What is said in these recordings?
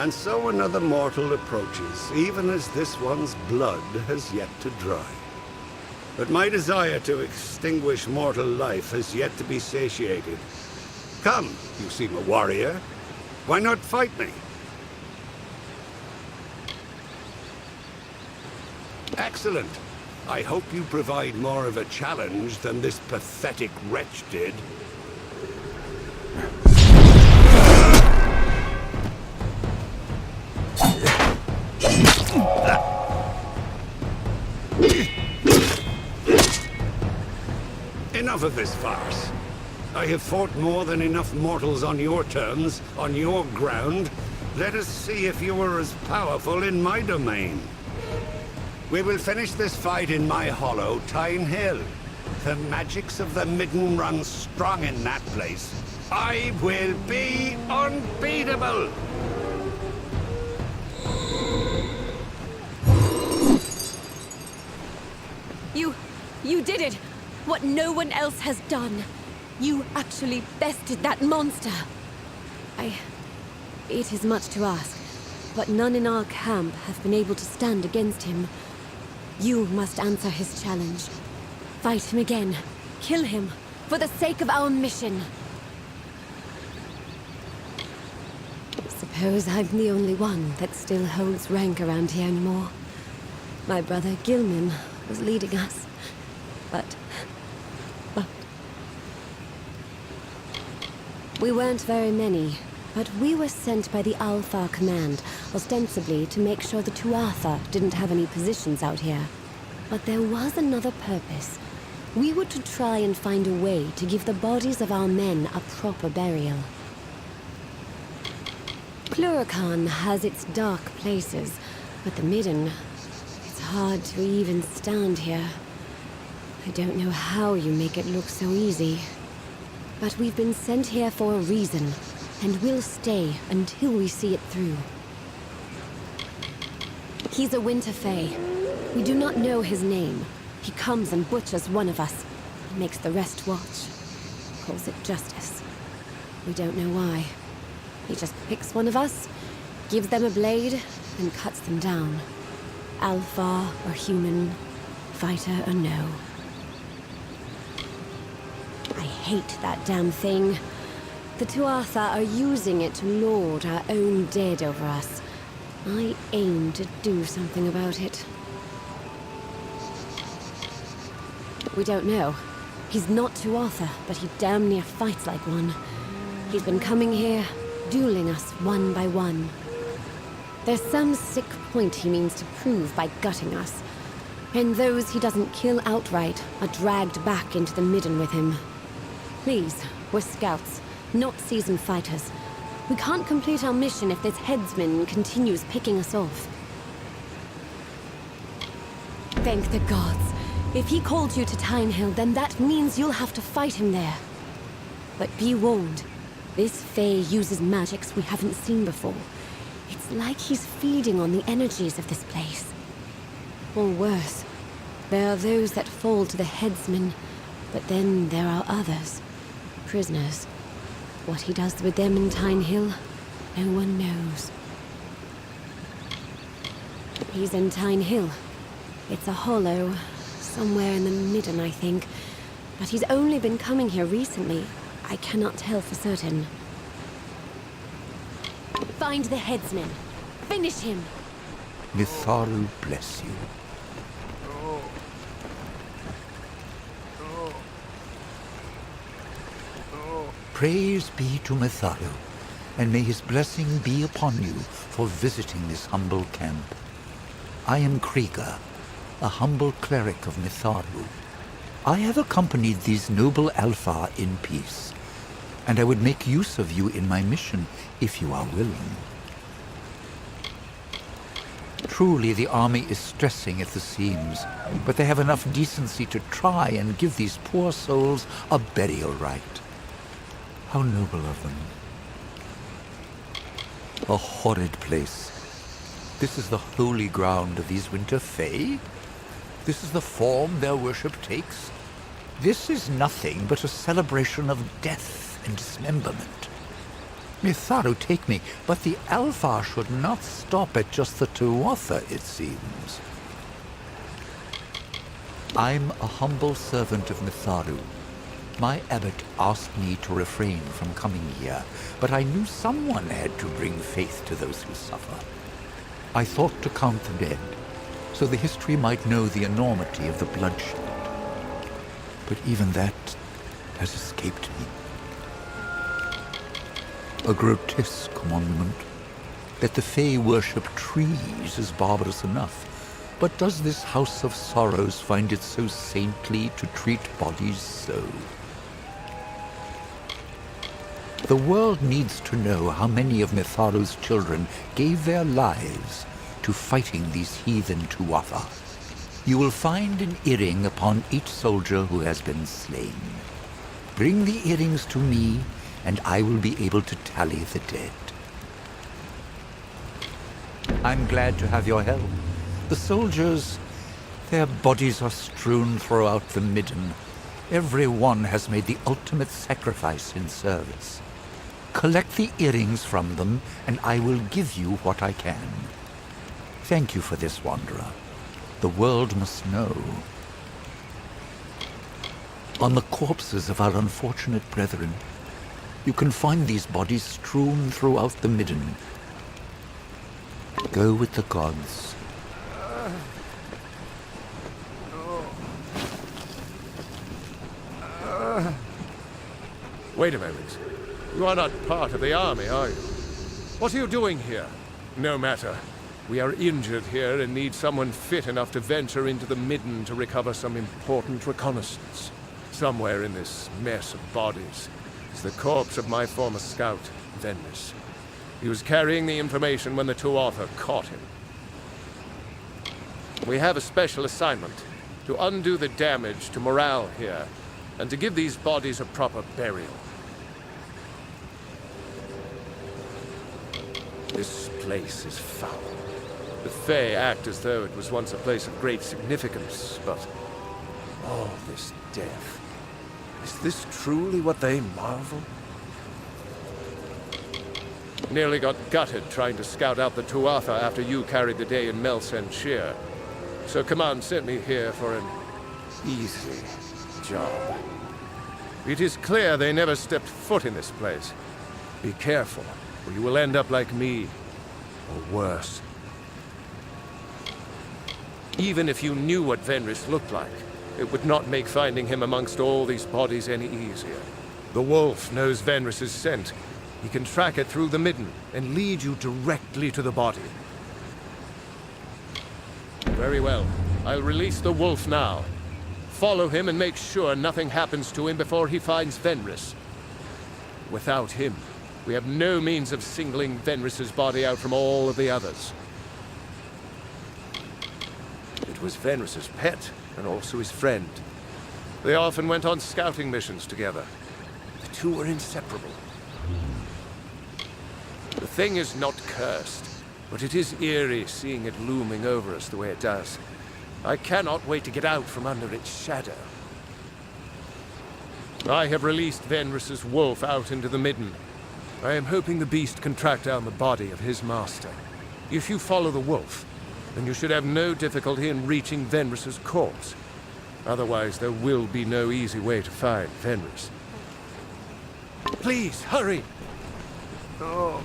And so another mortal approaches, even as this one's blood has yet to dry. But my desire to extinguish mortal life has yet to be satiated. Come, you seem a warrior. Why not fight me? Excellent. I hope you provide more of a challenge than this pathetic wretch did. Enough of this farce. I have fought more than enough mortals on your terms, on your ground. Let us see if you are as powerful in my domain. We will finish this fight in my hollow, Tyne Hill. The magics of the Midden run strong in that place. I will be unbeatable! You did it! What no one else has done. You actually bested that monster. It is much to ask, but none in our camp have been able to stand against him. You must answer his challenge. Fight him again. Kill him, for the sake of our mission. Suppose I'm the only one that still holds rank around here anymore. My brother Gilman was leading us. But... We weren't very many, but we were sent by the Alpha Command, ostensibly to make sure the Tuatha didn't have any positions out here. But there was another purpose. We were to try and find a way to give the bodies of our men a proper burial. Plurikan has its dark places, but the Midden... It's hard to even stand here. I don't know how you make it look so easy. But we've been sent here for a reason, and we'll stay until we see it through. He's a Winter Fae. We do not know his name. He comes and butchers one of us, and makes the rest watch. Calls it justice. We don't know why. He just picks one of us, gives them a blade, and cuts them down. Alpha or human, fighter or no. I hate that damn thing. The Tuatha are using it to lord our own dead over us. I aim to do something about it. We don't know. He's not Tuatha, but he damn near fights like one. He's been coming here, dueling us one by one. There's some sick point he means to prove by gutting us. And those he doesn't kill outright are dragged back into the Midden with him. Please, we're scouts, not seasoned fighters. We can't complete our mission if this headsman continues picking us off. Thank the gods. If he called you to Tyne Hill, then that means you'll have to fight him there. But be warned, this Fae uses magics we haven't seen before. It's like he's feeding on the energies of this place. Or worse, there are those that fall to the headsman, but then there are others. Prisoners. What he does with them in Tyne Hill, no one knows. He's in Tyne Hill. It's a hollow, somewhere in the Midden, I think. But he's only been coming here recently. I cannot tell for certain. Find the headsman. Finish him. Mitharu bless you. Praise be to Mitharu, and may his blessing be upon you for visiting this humble camp. I am Krieger, a humble cleric of Mitharu. I have accompanied these noble Alpha in peace, and I would make use of you in my mission if you are willing. Truly, the army is stressing at the seams, but they have enough decency to try and give these poor souls a burial rite. How noble of them. A horrid place. This is the holy ground of these Winter Fae? This is the form their worship takes? This is nothing but a celebration of death and dismemberment. Mitharu, take me, but the Alpha should not stop at just the Tuatha, it seems. I'm a humble servant of Mitharu. My abbot asked me to refrain from coming here, but I knew someone had to bring faith to those who suffer. I thought to count the dead, so the history might know the enormity of the bloodshed. But even that has escaped me. A grotesque monument. That the Fae worship trees is barbarous enough. But does this House of Sorrows find it so saintly to treat bodies so? The world needs to know how many of Mitharu's children gave their lives to fighting these heathen Tuatha. You will find an earring upon each soldier who has been slain. Bring the earrings to me, and I will be able to tally the dead. I'm glad to have your help. The soldiers, their bodies are strewn throughout the midden. Every one has made the ultimate sacrifice in service. Collect the earrings from them, and I will give you what I can. Thank you for this, Wanderer. The world must know. On the corpses of our unfortunate brethren, you can find these bodies strewn throughout the midden. Go with the gods. Wait a moment. You are not part of the army, are you? What are you doing here? No matter. We are injured here and need someone fit enough to venture into the midden to recover some important reconnaissance. Somewhere in this mess of bodies is the corpse of my former scout, Venris. He was carrying the information when the Tuatha caught him. We have a special assignment to undo the damage to morale here and to give these bodies a proper burial. This place is foul. The Fae act as though it was once a place of great significance, but all this death. Is this truly what they marvel? Nearly got gutted trying to scout out the Tuatha after you carried the day in Melsen Shear. So Command sent me here for an easy job. It is clear they never stepped foot in this place. Be careful, or you will end up like me, or worse. Even if you knew what Venris looked like, it would not make finding him amongst all these bodies any easier. The wolf knows Venris' scent. He can track it through the midden and lead you directly to the body. Very well. I'll release the wolf now. Follow him and make sure nothing happens to him before he finds Venris. Without him, we have no means of singling Venris' body out from all of the others. It was Venris' pet, and also his friend. They often went on scouting missions together. The two were inseparable. The thing is not cursed, but it is eerie seeing it looming over us the way it does. I cannot wait to get out from under its shadow. I have released Venris' wolf out into the midden. I am hoping the beast can track down the body of his master. If you follow the wolf, then you should have no difficulty in reaching Venris' corpse. Otherwise, there will be no easy way to find Venris. Please, hurry! Oh.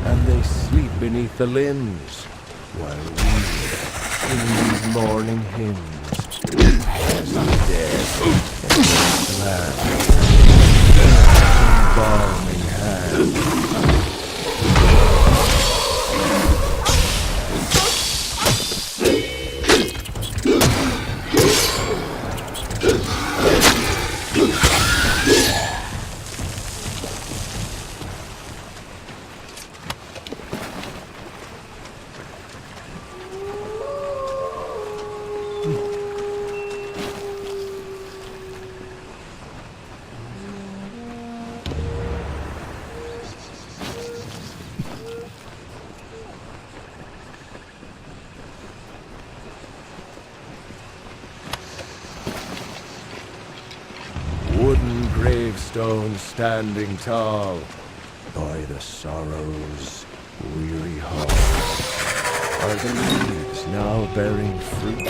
and they sleep beneath the limbs, while we sing these mourning hymns as the dead land, embalming hand. Wooden gravestones standing tall by the sorrow's weary hall. Are the leaves now bearing fruit?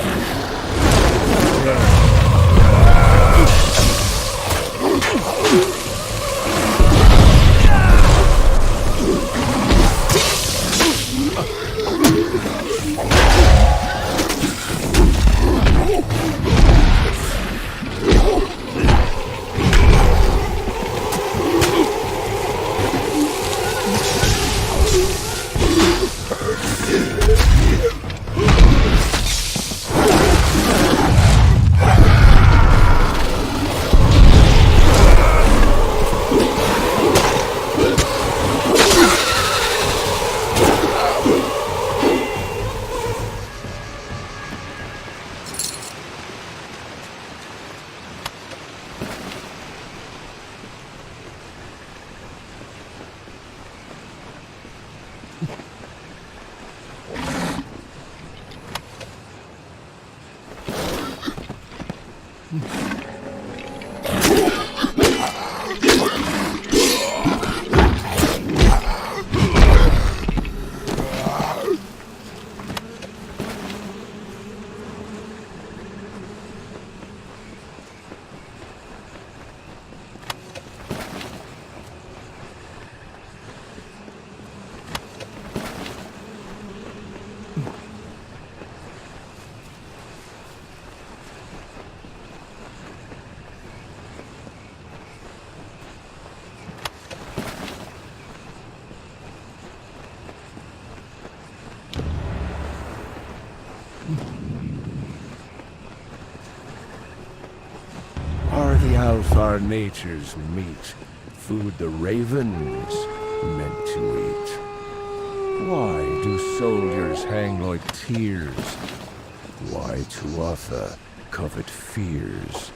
Are the Alfar nature's meat food the ravens meant to eat? Why do soldiers hang like tears? Why Tuatha covet fears?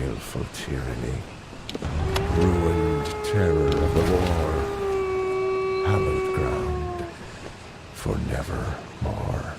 baleful tyranny, ruined terror of the war, hallowed ground for nevermore.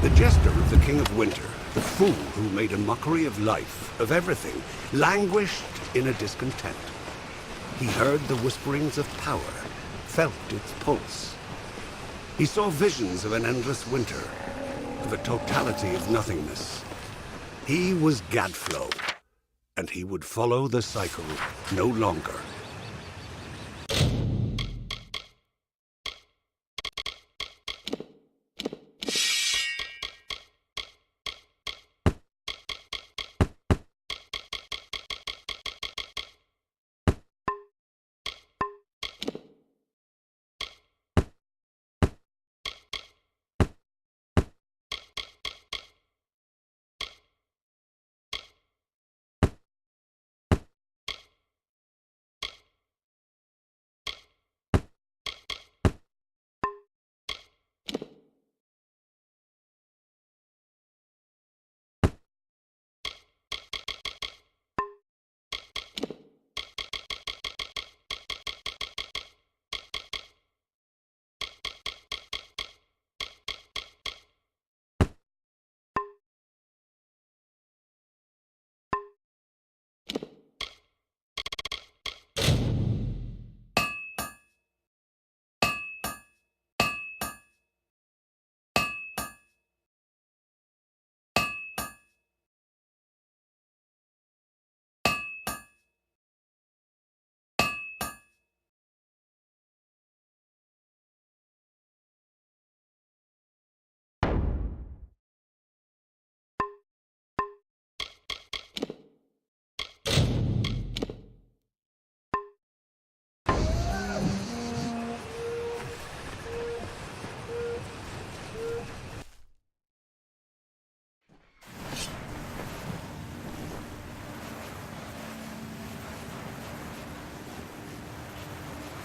The jester of the King of Winter, the fool who made a mockery of life, of everything, languished in a discontent. He heard the whisperings of power, felt its pulse. He saw visions of an endless winter, of a totality of nothingness. He was Gadflow, and he would follow the cycle no longer.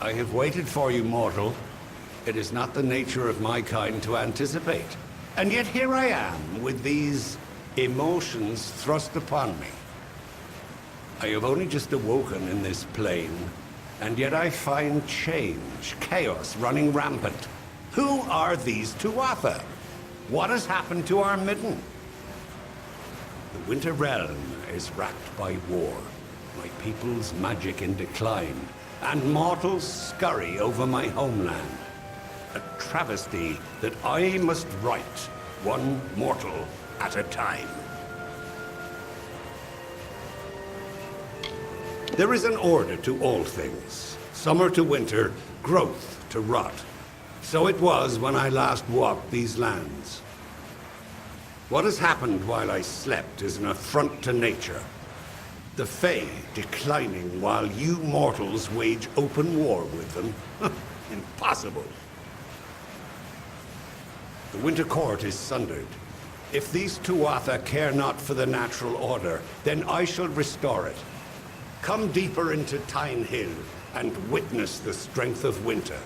I have waited for you, mortal. It is not the nature of my kind to anticipate. And yet here I am, with these emotions thrust upon me. I have only just awoken in this plane, and yet I find change, chaos running rampant. Who are these Tuatha? What has happened to our midden? The Winter Realm is racked by war, my people's magic in decline, and mortals scurry over my homeland. A travesty that I must right, one mortal at a time. There is an order to all things. Summer to winter, growth to rot. So it was when I last walked these lands. What has happened while I slept is an affront to nature. The Fae declining while you mortals wage open war with them. Impossible. The Winter Court is sundered. If these Tuatha care not for the natural order, then I shall restore it. Come deeper into Tyne Hill and witness the strength of winter.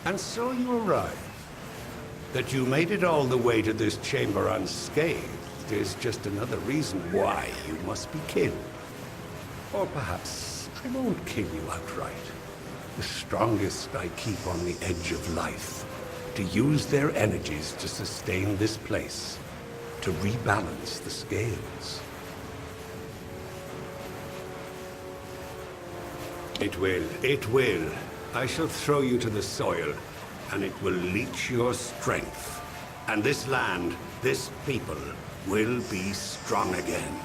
And so you arrive. That you made it all the way to this chamber unscathed is just another reason why you must be killed. Or perhaps I won't kill you outright. The strongest I keep on the edge of life, to use their energies to sustain this place, to rebalance the scales. It will. I shall throw you to the soil, and it will leach your strength. And this land, this people, will be strong again.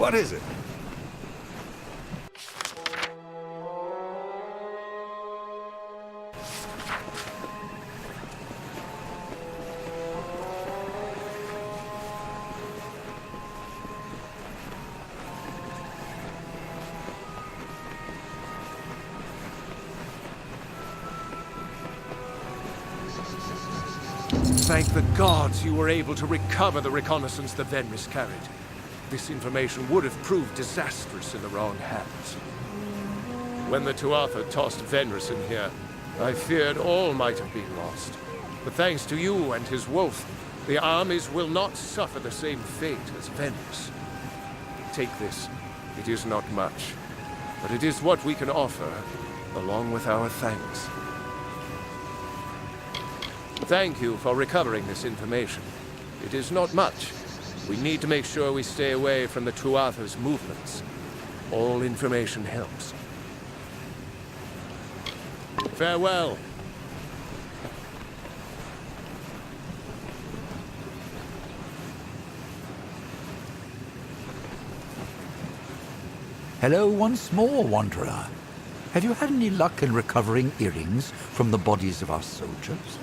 What is it? Thank the gods you were able to recover the reconnaissance the Venris carried. This information would have proved disastrous in the wrong hands. When the Tuatha tossed Venris in here, I feared all might have been lost. But thanks to you and his wolf, the armies will not suffer the same fate as Venris. Take this. It is not much, but it is what we can offer, along with our thanks. Thank you for recovering this information. It is not much. We need to make sure we stay away from the Tuatha's movements. All information helps. Farewell. Hello once more, Wanderer. Have you had any luck in recovering earrings from the bodies of our soldiers?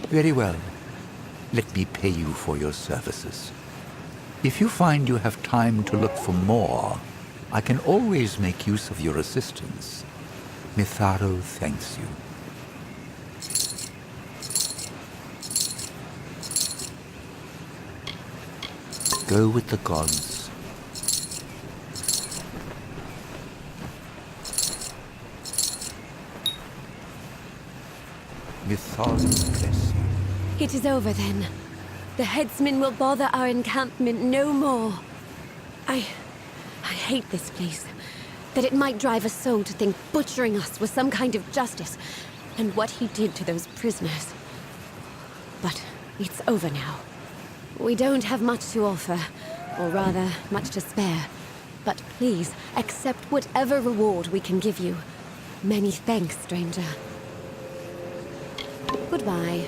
Very well. Let me pay you for your services. If you find you have time to look for more, I can always make use of your assistance. Mitharo thanks you. Go with the gods. Mitharo bless you. It is over then. The headsmen will bother our encampment no more. I hate this place. That it might drive a soul to think butchering us was some kind of justice, and what he did to those prisoners. But it's over now. We don't have much to offer, or rather, much to spare. But please, accept whatever reward we can give you. Many thanks, stranger. Goodbye.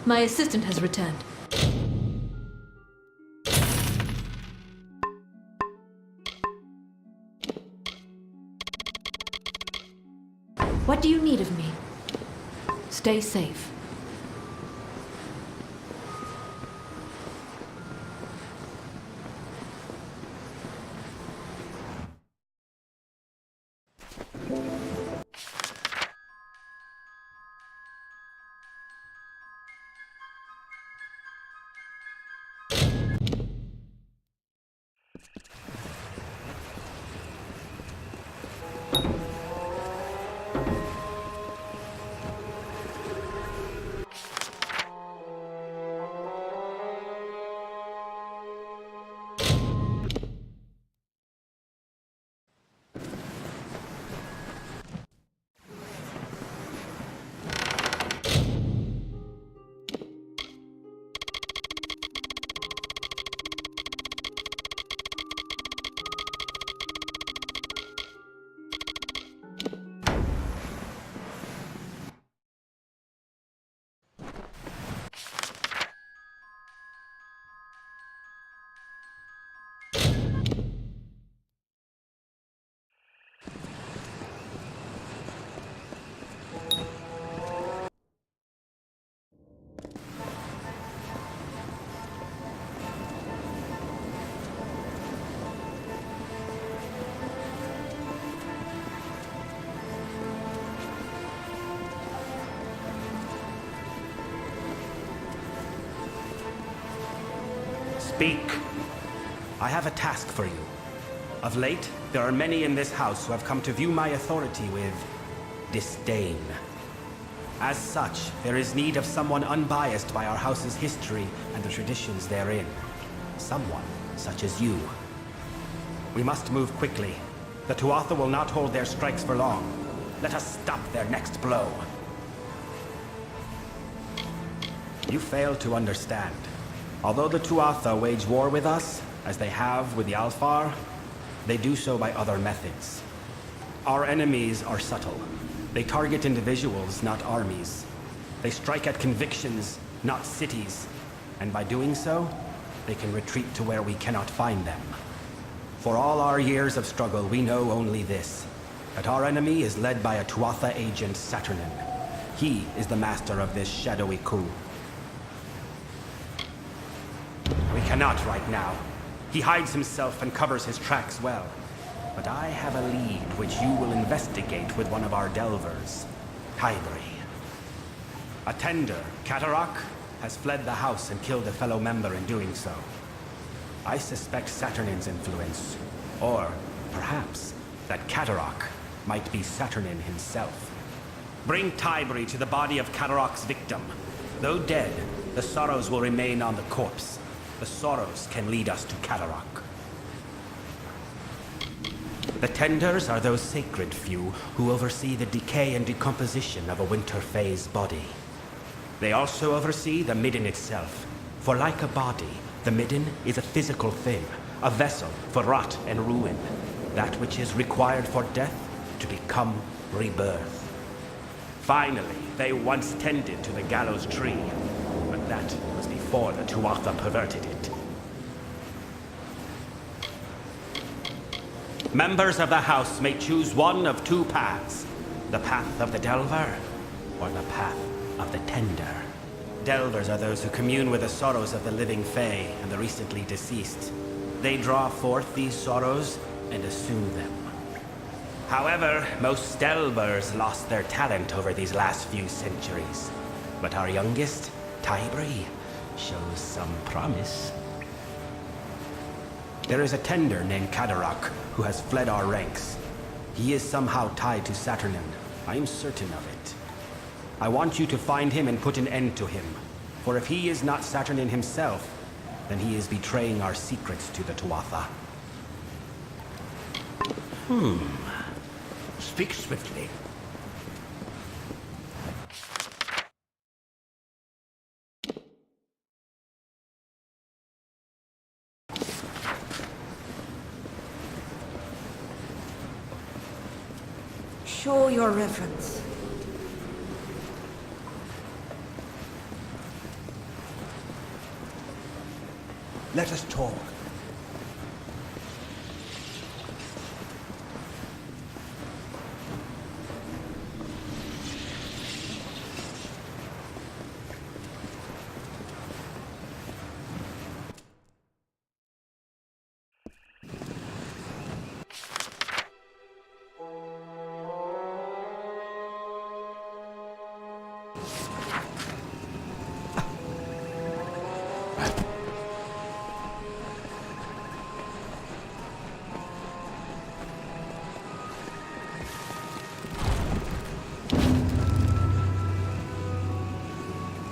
My assistant has returned. What do you need of me? Stay safe. Speak. I have a task for you. Of late, there are many in this house who have come to view my authority with disdain. As such, there is need of someone unbiased by our house's history and the traditions therein. Someone such as you. We must move quickly. The Tuatha will not hold their strikes for long. Let us stop their next blow. You fail to understand. Although the Tuatha wage war with us, as they have with the Alfar, they do so by other methods. Our enemies are subtle. They target individuals, not armies. They strike at convictions, not cities. And by doing so, they can retreat to where we cannot find them. For all our years of struggle, we know only this, that our enemy is led by a Tuatha agent, Saturnin. He is the master of this shadowy coup. We cannot right now. He hides himself and covers his tracks well. But I have a lead which you will investigate with one of our delvers, Tybri. A tender, Catarak, has fled the house and killed a fellow member in doing so. I suspect Saturnin's influence, or perhaps that Catarak might be Saturnin himself. Bring Tybri to the body of Catarak's victim. Though dead, the sorrows will remain on the corpse. The sorrows can lead us to Catarak. The Tenders are those sacred few who oversee the decay and decomposition of a winter phase body. They also oversee the Midden itself, for like a body, the Midden is a physical thing, a vessel for rot and ruin, that which is required for death to become rebirth. Finally, they once tended to the gallows tree, but that was before the Tuatha perverted it. Members of the House may choose one of two paths, the path of the Delver, or the path of the Tender. Delvers are those who commune with the sorrows of the living Fae and the recently deceased. They draw forth these sorrows and assume them. However, most Delvers lost their talent over these last few centuries. But our youngest, Tybri, shows some promise. There is a Tender named Catarak who has fled our ranks. He is somehow tied to Saturnin. I am certain of it. I want you to find him and put an end to him. For if he is not Saturnin himself, then he is betraying our secrets to the Tuatha. Speak swiftly. Show your reverence. Let us talk.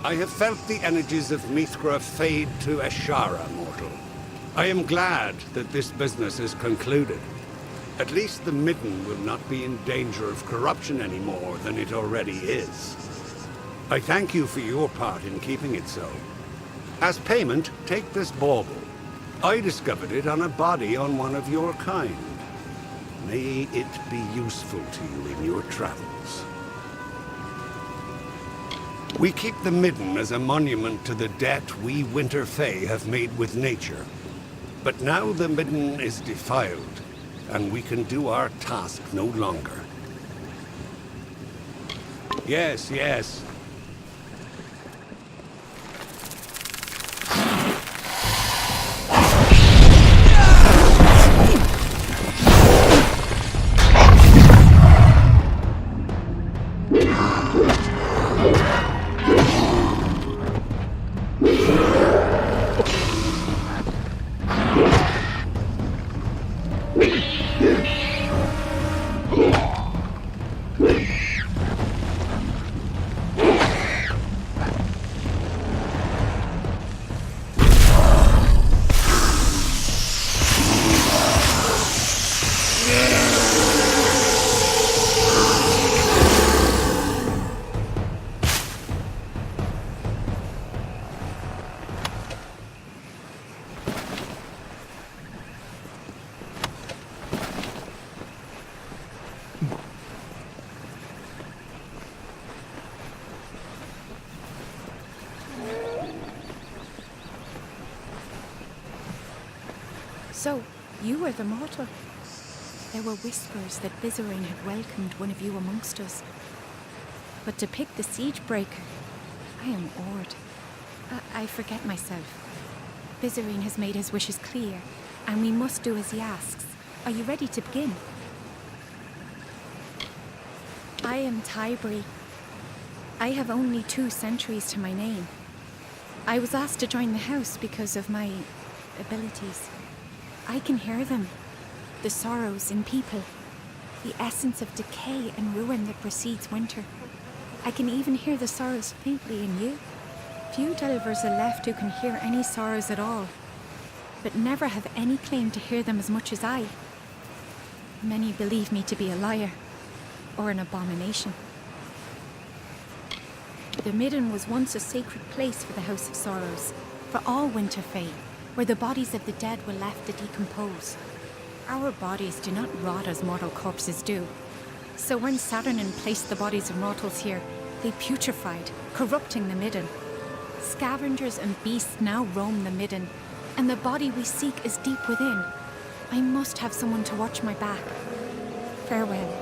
I have felt the energies of Mithra fade to Ashara, mortal. I am glad that this business is concluded. At least the Midden will not be in danger of corruption any more than it already is. I thank you for your part in keeping it so. As payment, take this bauble. I discovered it on a body on one of your kind. May it be useful to you in your travels. We keep the Midden as a monument to the debt we Winter Fae have made with nature. But now the Midden is defiled, and we can do our task no longer. Yes, yes. So, you were the mortal. There were whispers that Vizarine had welcomed one of you amongst us. But to pick the siege breaker, I am awed. I forget myself. Vizarine has made his wishes clear, and we must do as he asks. Are you ready to begin? I am Tybri. I have only 2 centuries to my name. I was asked to join the house because of my abilities. I can hear them. The sorrows in people. The essence of decay and ruin that precedes winter. I can even hear the sorrows faintly in you. Few delvers are left who can hear any sorrows at all, but never have any claim to hear them as much as I. Many believe me to be a liar, or an abomination. The Midden was once a sacred place for the House of Sorrows, for all Winter Fae, where the bodies of the dead were left to decompose. Our bodies do not rot as mortal corpses do. So when Saturnin placed the bodies of mortals here, they putrefied, corrupting the Midden. Scavengers and beasts now roam the Midden, and the body we seek is deep within. I must have someone to watch my back. Farewell.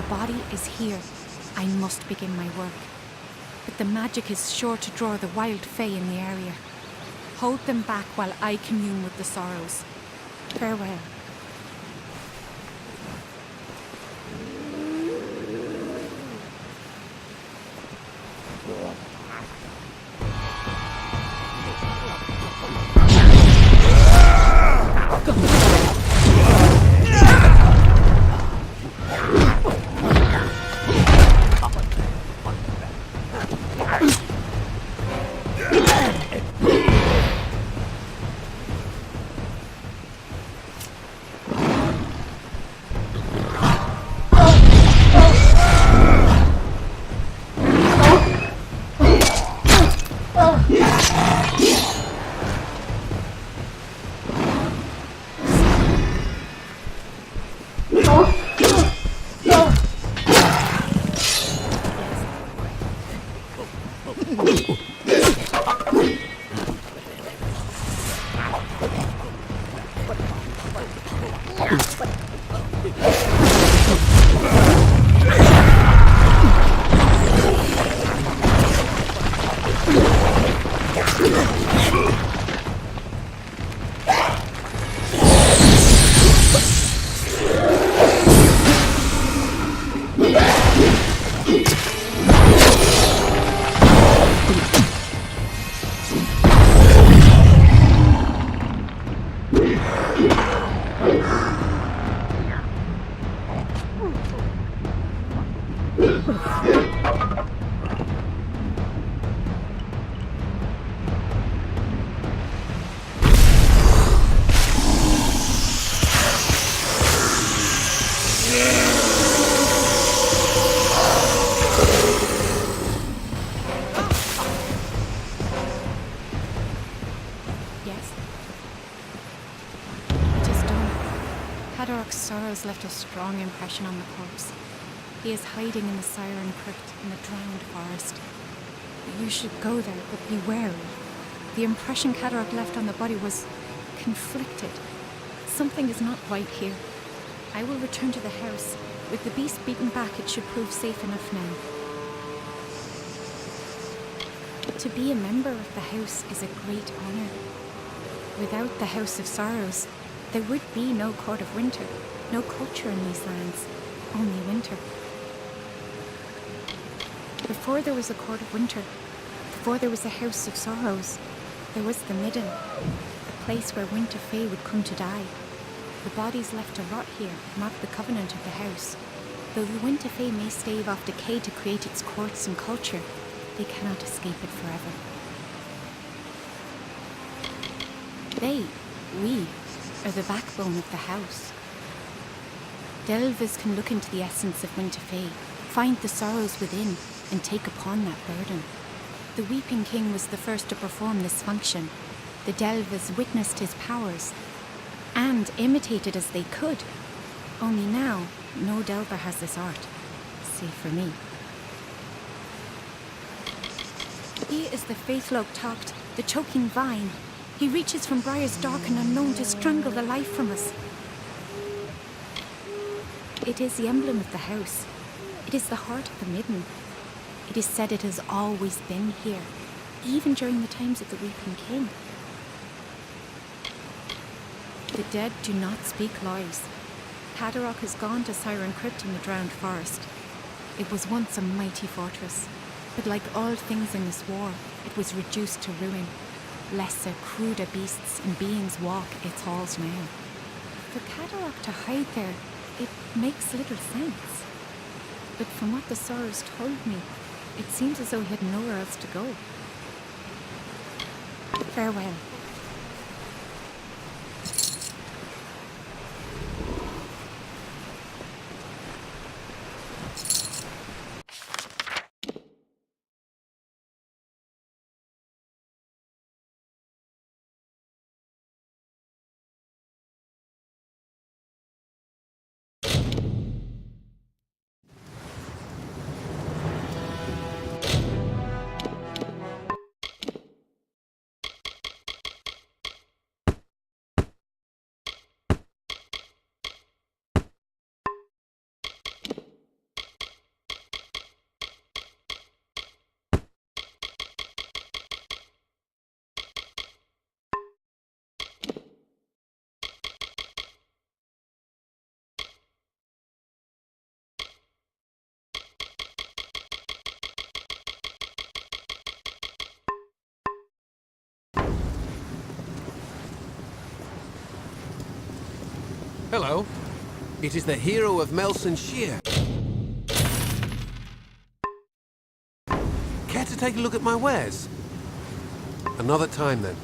body is here. I must begin my work. But the magic is sure to draw the wild fae in the area. Hold them back while I commune with the sorrows. Farewell. Sorrows left a strong impression on the corpse. He is hiding in the Siren Crypt in the drowned forest. You should go there, but be wary. The impression Kadarok left on the body was conflicted. Something is not right here. I will return to the house. With the beast beaten back, it should prove safe enough now. To be a member of the house is a great honor. Without the House of Sorrows, there would be no Court of Winter, no culture in these lands, only winter. Before there was a Court of Winter, before there was a House of Sorrows, there was the Midden, a place where winter fae would come to die. The bodies left to rot here mark the covenant of the house. Though the winter fae may stave off decay to create its courts and culture, they cannot escape it forever. We, are the backbone of the house. Delvers can look into the essence of winter fae, find the sorrows within, and take upon that burden. The Weeping King was the first to perform this function. The Delvers witnessed his powers, and imitated as they could. Only now, no Delver has this art, save for me. He is the Faithloke Tocht, the choking vine. He reaches from briars dark and unknown to strangle the life from us. It is the emblem of the house. It is the heart of the Midden. It is said it has always been here, even during the times of the Weeping King. The dead do not speak lies. Kadarok has gone to Siren Crypt in the drowned forest. It was once a mighty fortress, but like all things in this war, it was reduced to ruin. Lesser, cruder beasts and beings walk its halls now. For Kadarok to hide there, it makes little sense. But from what the Sorrows told me, it seems as though he had nowhere else to go. Farewell. Hello. It is the hero of Melson Shear. Care to take a look at my wares? Another time, then.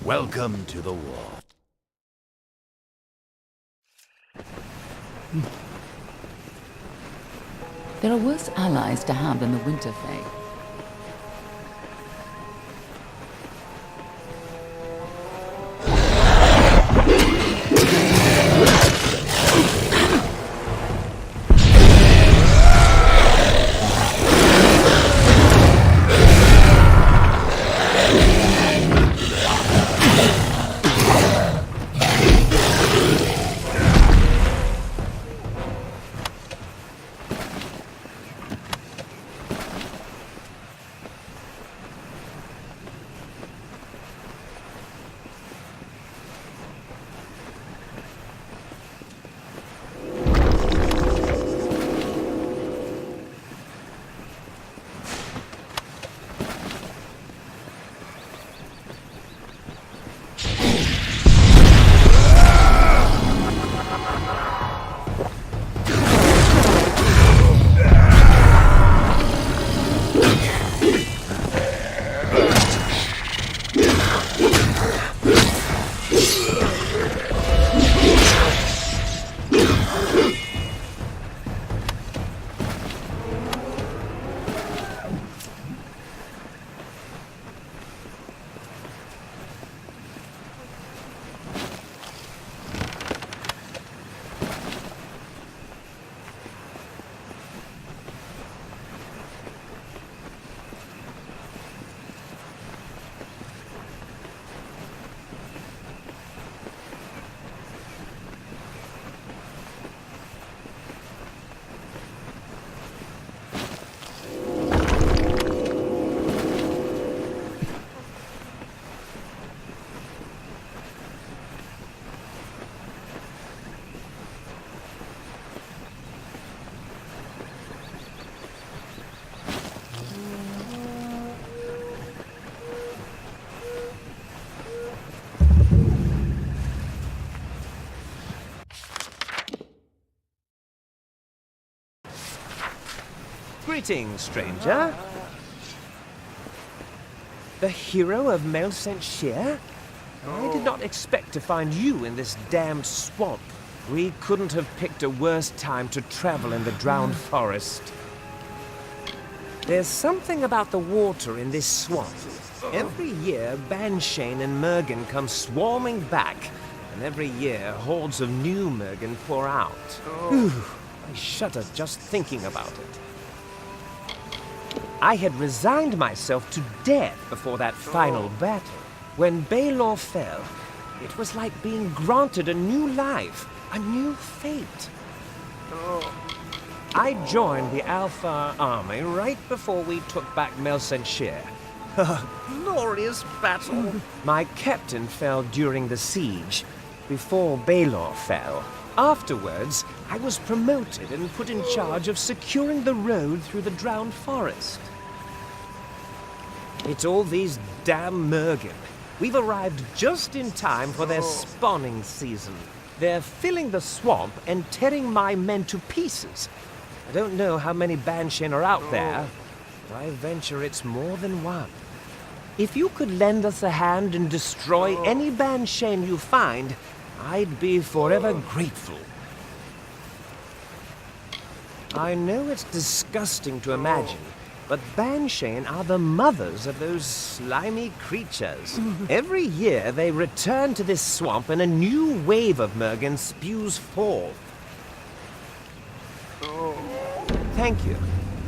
Welcome to the war. There are worse allies to have than the Winterfell. Greetings, stranger. The hero of Melson Shear? I did not expect to find you in this damned swamp. We couldn't have picked a worse time to travel in the drowned forest. There's something about the water in this swamp. Every year, Banshane and Mergen come swarming back, and every year, hordes of new Mergen pour out. Whew, I shudder just thinking about it. I had resigned myself to death before that final battle. When Baelor fell, it was like being granted a new life, a new fate. I joined the Alpha army right before we took back Melson Shear. Glorious battle! My captain fell during the siege, before Baelor fell. Afterwards, I was promoted and put in charge of securing the road through the drowned forest. It's all these damn Mergen. We've arrived just in time for their spawning season. They're filling the swamp and tearing my men to pieces. I don't know how many Banshane are out there, but I venture it's more than one. If you could lend us a hand and destroy any Banshane you find, I'd be forever grateful. I know it's disgusting to imagine, but Banshane are the mothers of those slimy creatures. Every year they return to this swamp and a new wave of Mergen spews forth. Thank you.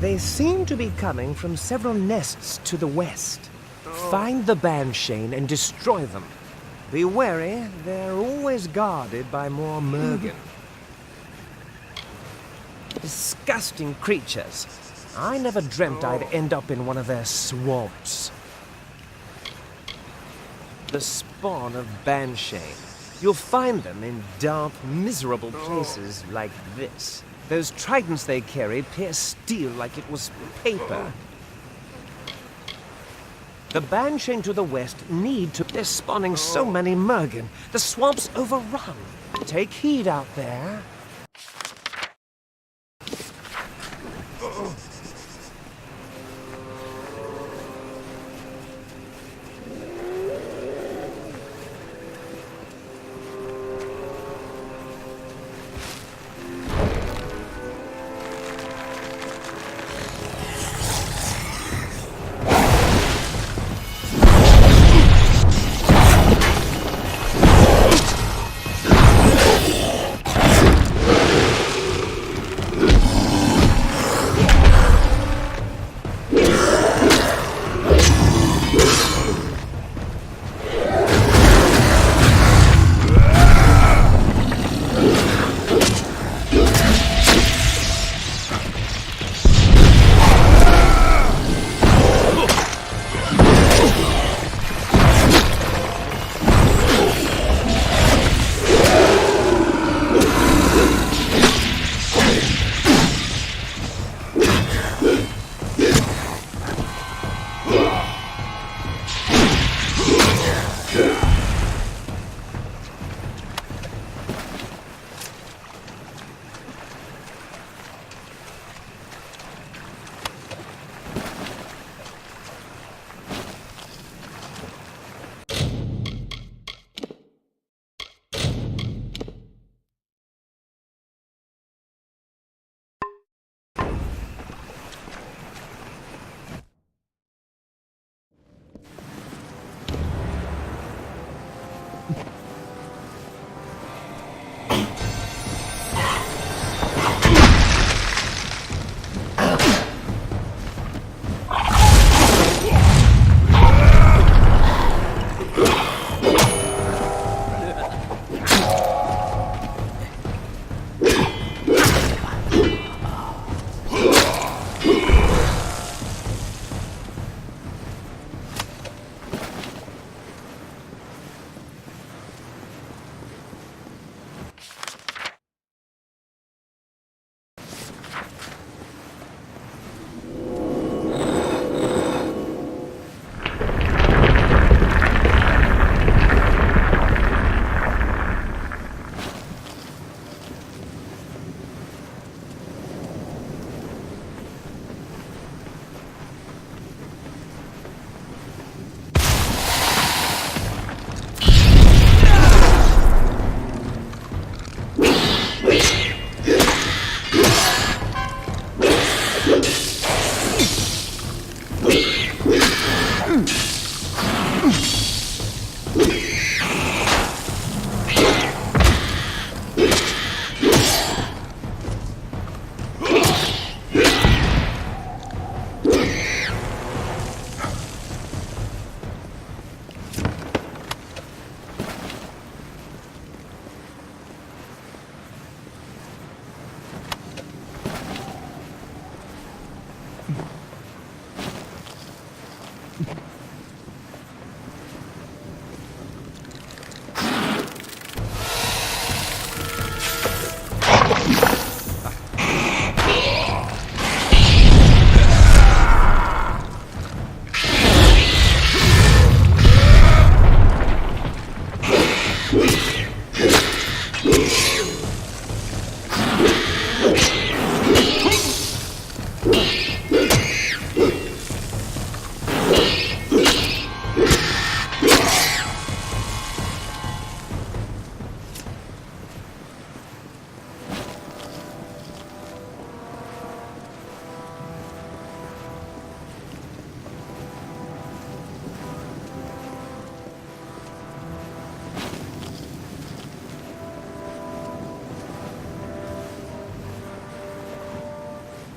They seem to be coming from several nests to the west. Find the Banshane and destroy them. Be wary, they're always guarded by more Mergen. Disgusting creatures. I never dreamt I'd end up in one of their swamps. The spawn of Banshane. You'll find them in dark, miserable places like this. Those tridents they carry pierce steel like it was paper. The band chain to the west need to... They're spawning so many Mergen. The swamp's overrun. Take heed out there.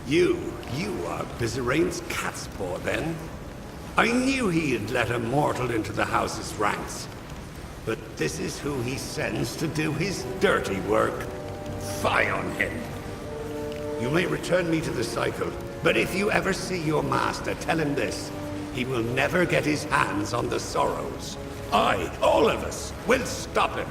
You are Bizerane's cat's paw, then? I knew he had let a mortal into the house's ranks. But this is who he sends to do his dirty work. Fie on him! You may return me to the cycle, but if you ever see your master, tell him this. He will never get his hands on the Sorrows. I, all of us, will stop him.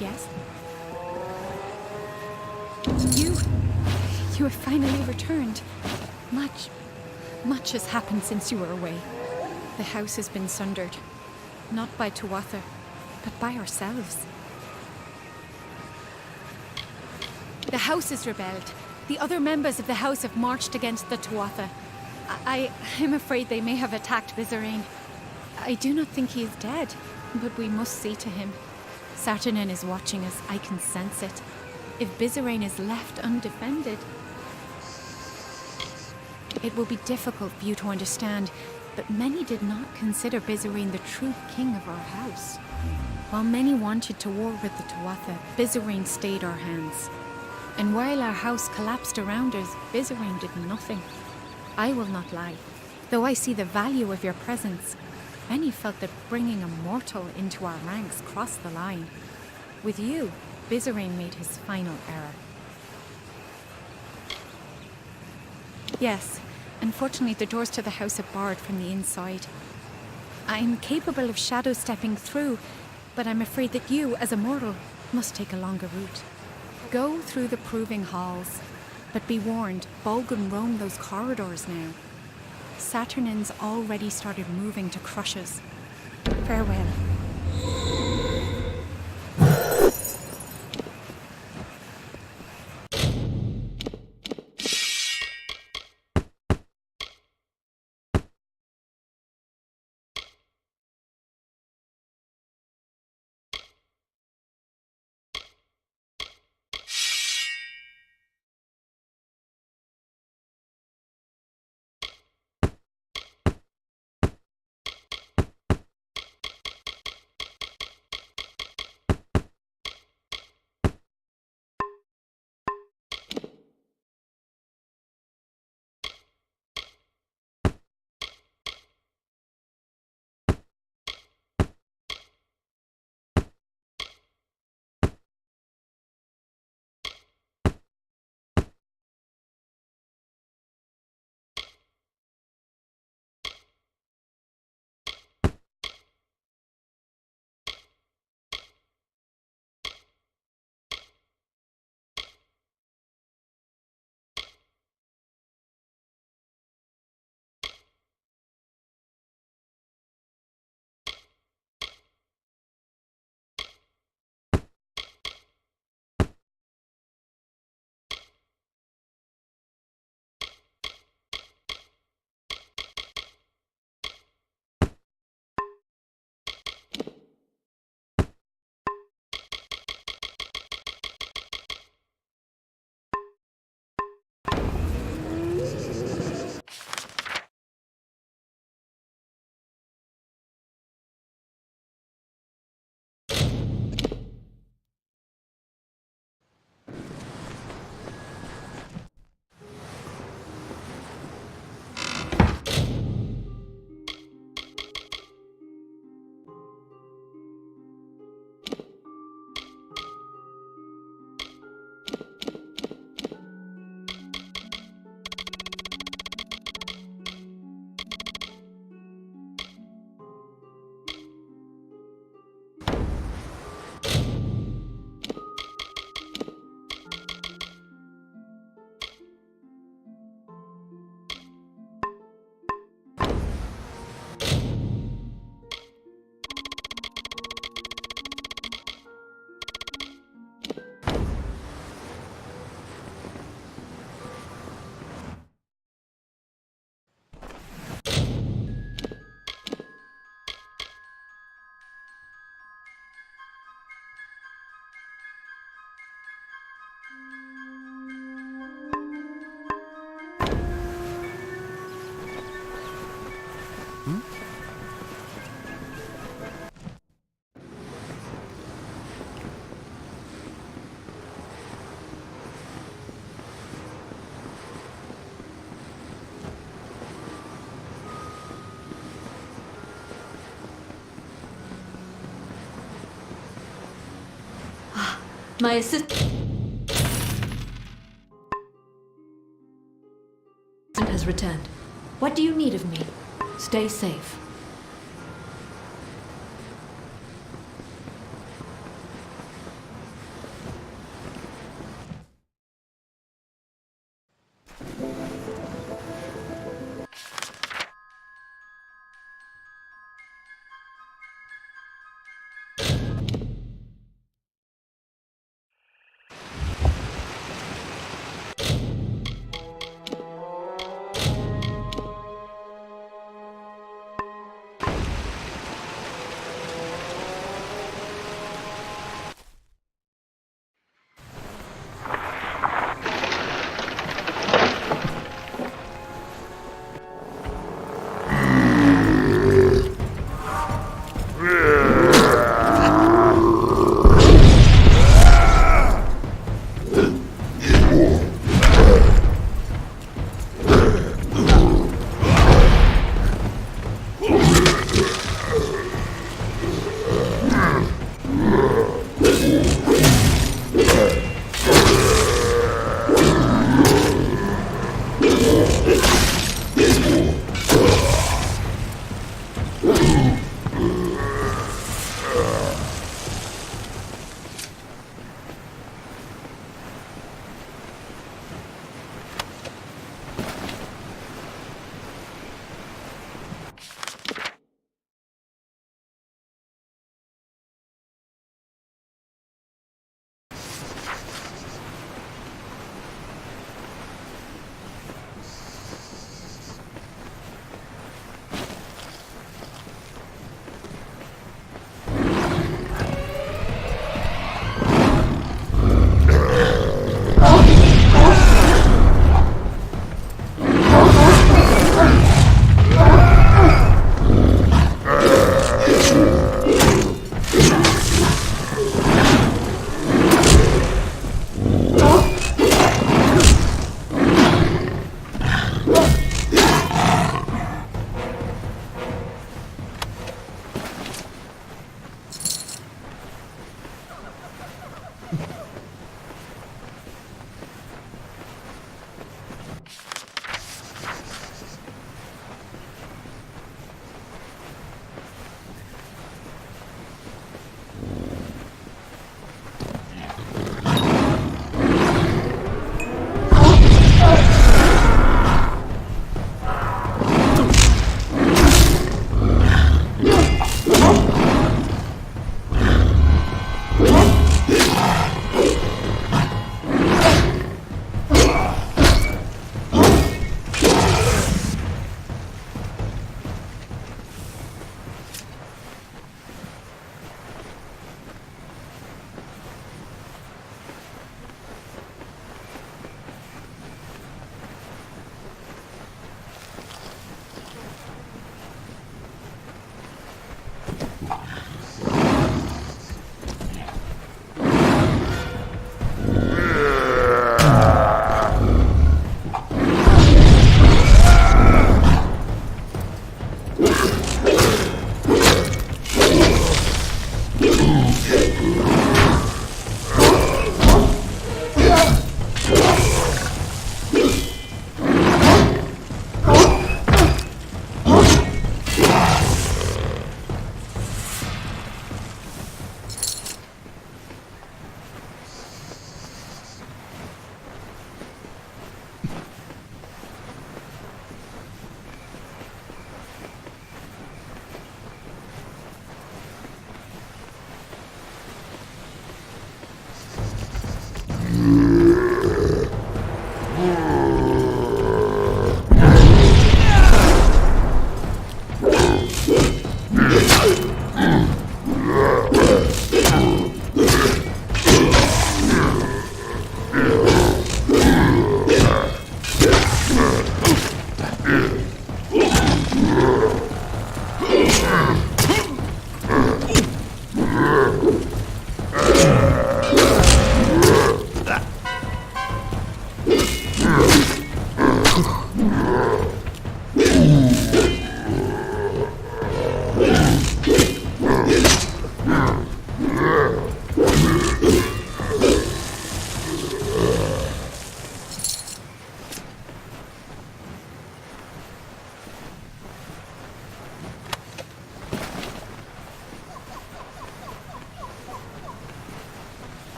Yes? You have finally returned. Much has happened since you were away. The house has been sundered. Not by Tuatha, but by ourselves. The house has rebelled. The other members of the house have marched against the Tuatha. I'm afraid they may have attacked Vizirain. I do not think he is dead, but we must see to him. Saturnin is watching us. I can sense it. If Vizirain is left undefended, it will be difficult for you to understand, but many did not consider Vizirain the true king of our house. While many wanted to war with the Tuatha, Vizirain stayed our hands. And while our house collapsed around us, Vizirain did nothing. I will not lie. Though I see the value of your presence, many felt that bringing a mortal into our ranks crossed the line. With you, Vizirain made his final error. Yes, unfortunately the doors to the house are barred from the inside. I am capable of shadow stepping through, but I'm afraid that you, as a mortal, must take a longer route. Go through the proving halls, but be warned, Bolgun roam those corridors now. Saturnin's already started moving to crush us. Farewell. My assistant has returned. What do you need of me? Stay safe.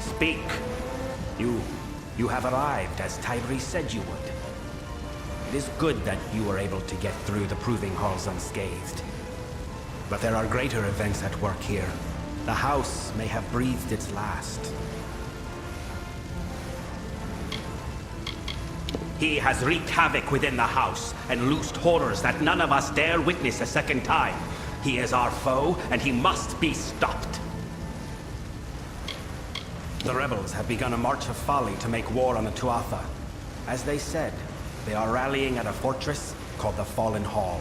Speak. You have arrived, as Tybri said you would. It is good that you were able to get through the proving halls unscathed. But there are greater events at work here. The house may have breathed its last. He has wreaked havoc within the house and loosed horrors that none of us dare witness a second time. He is our foe, and he must be stopped. The rebels have begun a march of folly to make war on the Tuatha. As they said, they are rallying at a fortress called the Fallen Hall.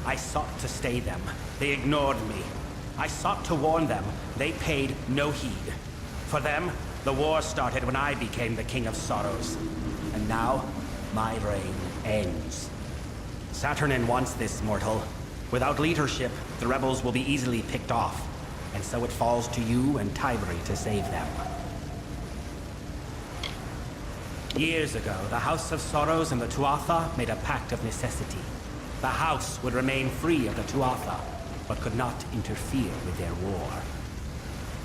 I sought to stay them. They ignored me. I sought to warn them. They paid no heed. For them, the war started when I became the King of Sorrows. And now, my reign ends. Saturnin wants this, mortal. Without leadership, the rebels will be easily picked off. And so it falls to you and Tybri to save them. Years ago, the House of Sorrows and the Tuatha made a pact of necessity. The house would remain free of the Tuatha, but could not interfere with their war.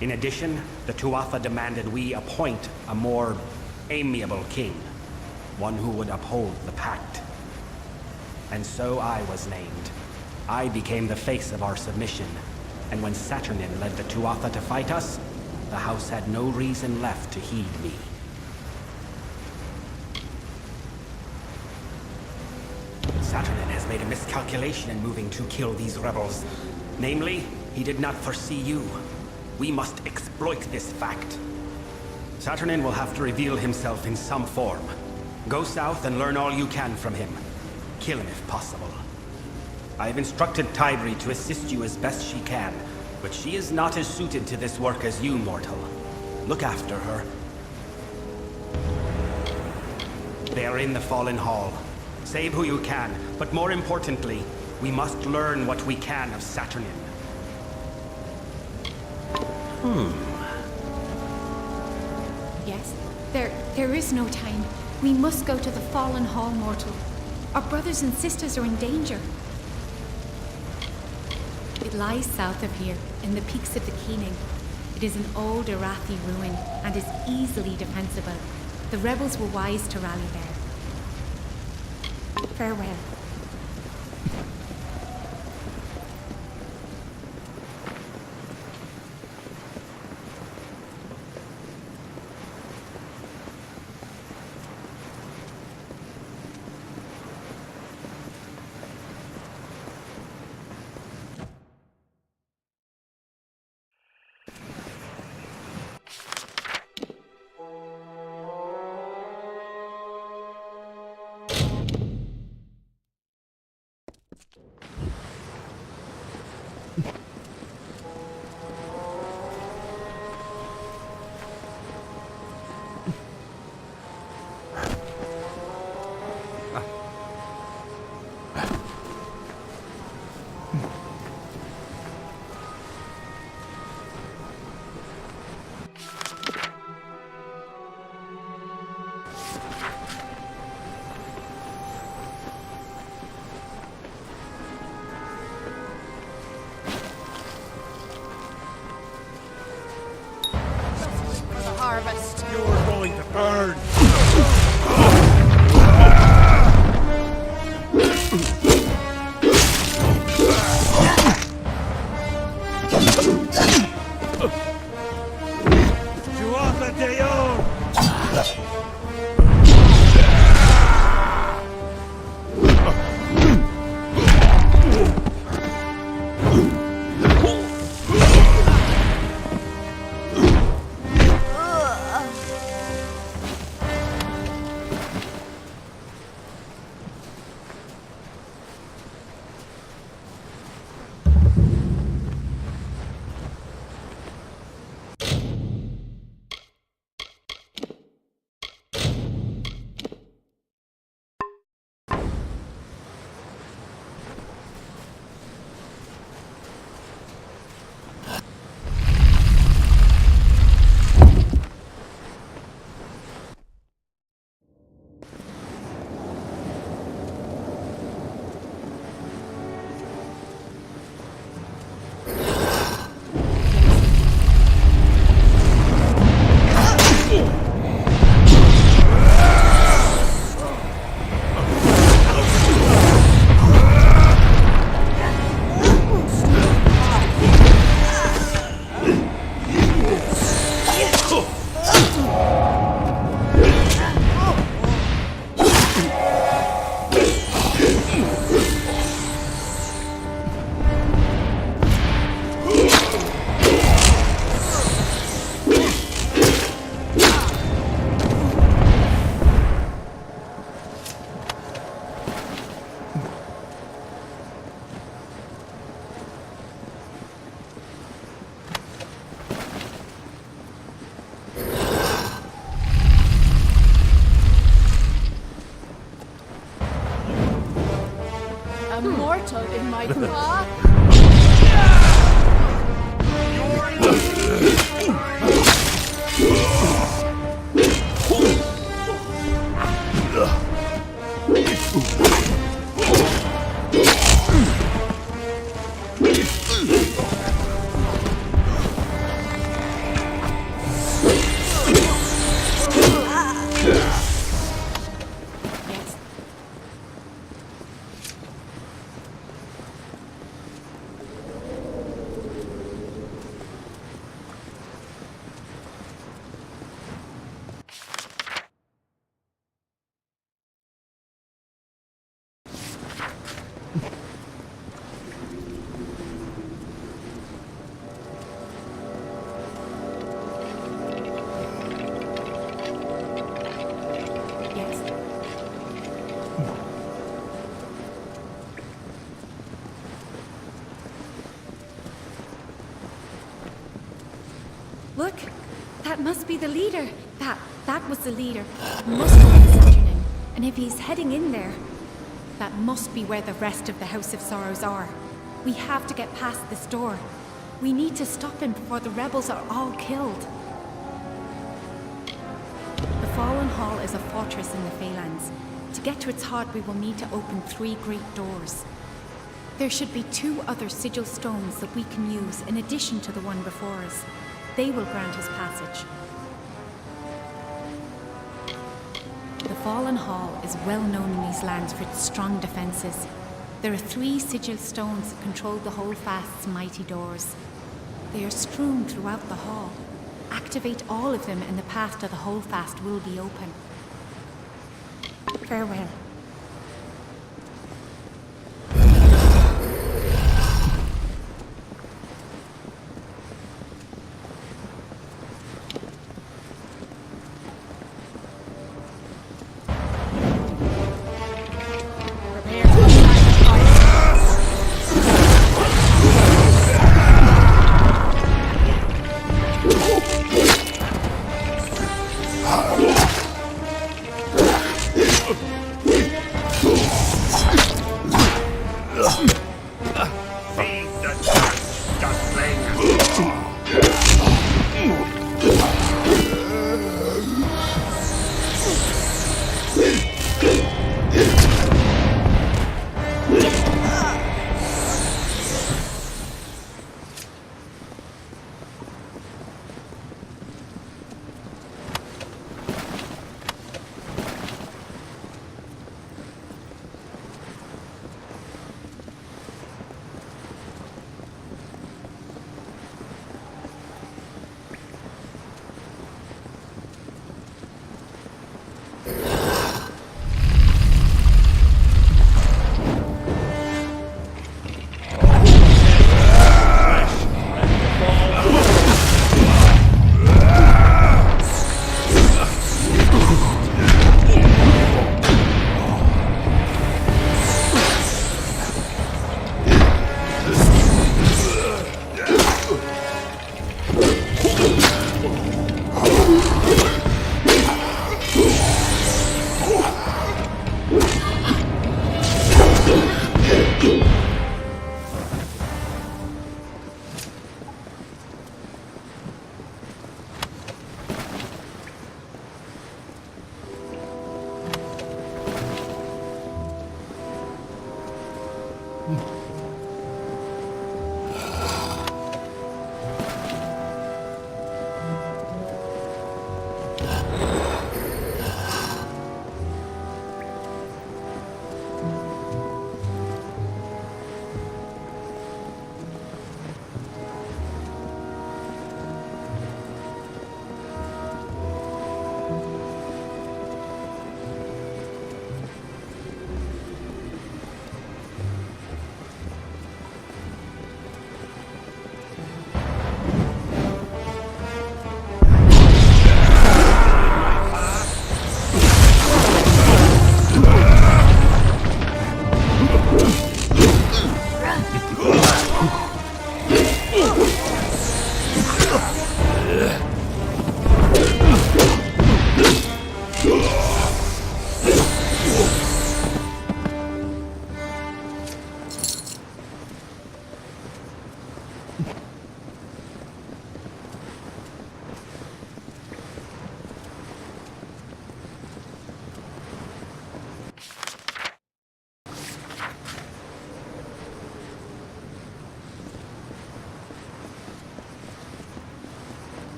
In addition, the Tuatha demanded we appoint a more amiable king, one who would uphold the pact. And so I was named. I became the face of our submission, and when Saturnin led the Tuatha to fight us, the house had no reason left to heed me. Saturnin has made a miscalculation in moving to kill these rebels. Namely, he did not foresee you. We must exploit this fact. Saturnin will have to reveal himself in some form. Go south and learn all you can from him. Kill him if possible. I have instructed Tybri to assist you as best she can, but she is not as suited to this work as you, mortal. Look after her. They are in the Fallen Hall. Save who you can, but more importantly, we must learn what we can of Saturnin. Yes? There is no time. We must go to the Fallen Hall, mortal. Our brothers and sisters are in danger. It lies south of here, in the peaks of the Keening. It is an old Arathi ruin, and is easily defensible. The rebels were wise to rally there. Farewell. a mortal in my claw. Look, that must be the leader. That was the leader. Must be his afternoon. And if he's heading in there, that must be where the rest of the House of Sorrows are. We have to get past this door. We need to stop him before the rebels are all killed. The Fallen Hall is a fortress in the Phalanx. To get to its heart, we will need to open 3 great doors. There should be 2 other sigil stones that we can use in addition to the one before us. They will grant us passage. The Fallen Hall is well known in these lands for its strong defenses. There are 3 sigil stones that control the Holdfast's mighty doors. They are strewn throughout the hall. Activate all of them and the path to the Holdfast will be open. Farewell.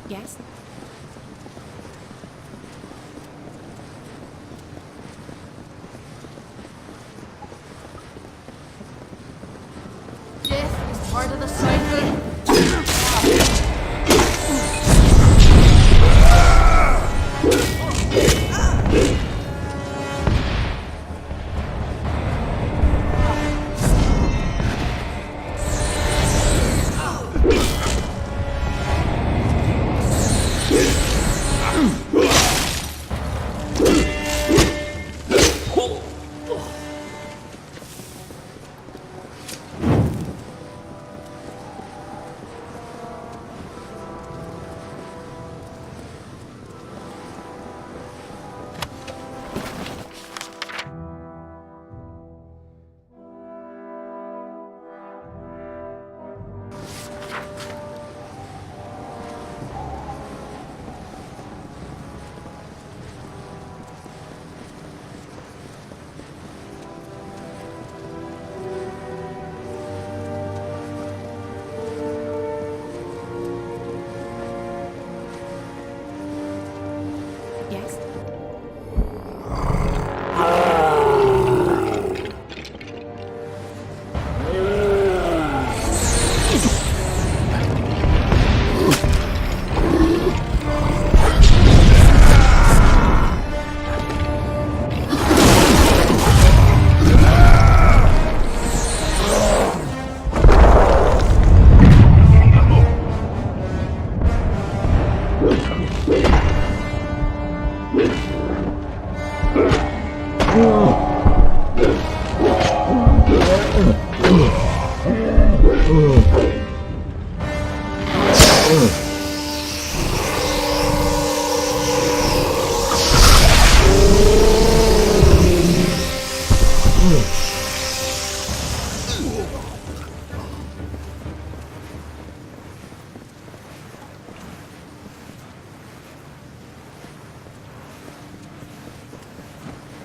Yes? Death is part of the cycle. Yes?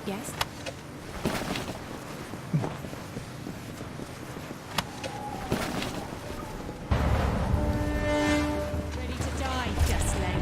Yes? Ready to die, Dustling.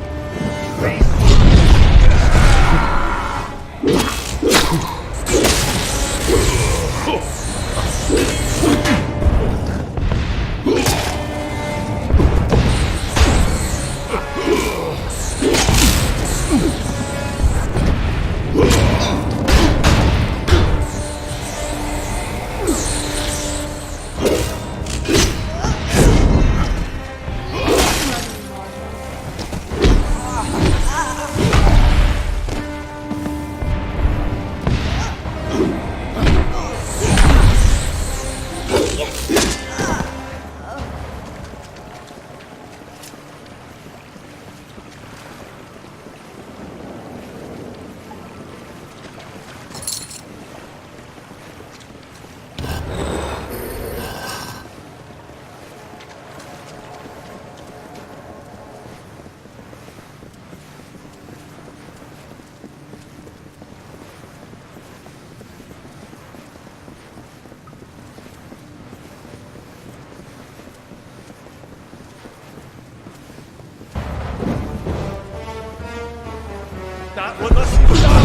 That one must stop!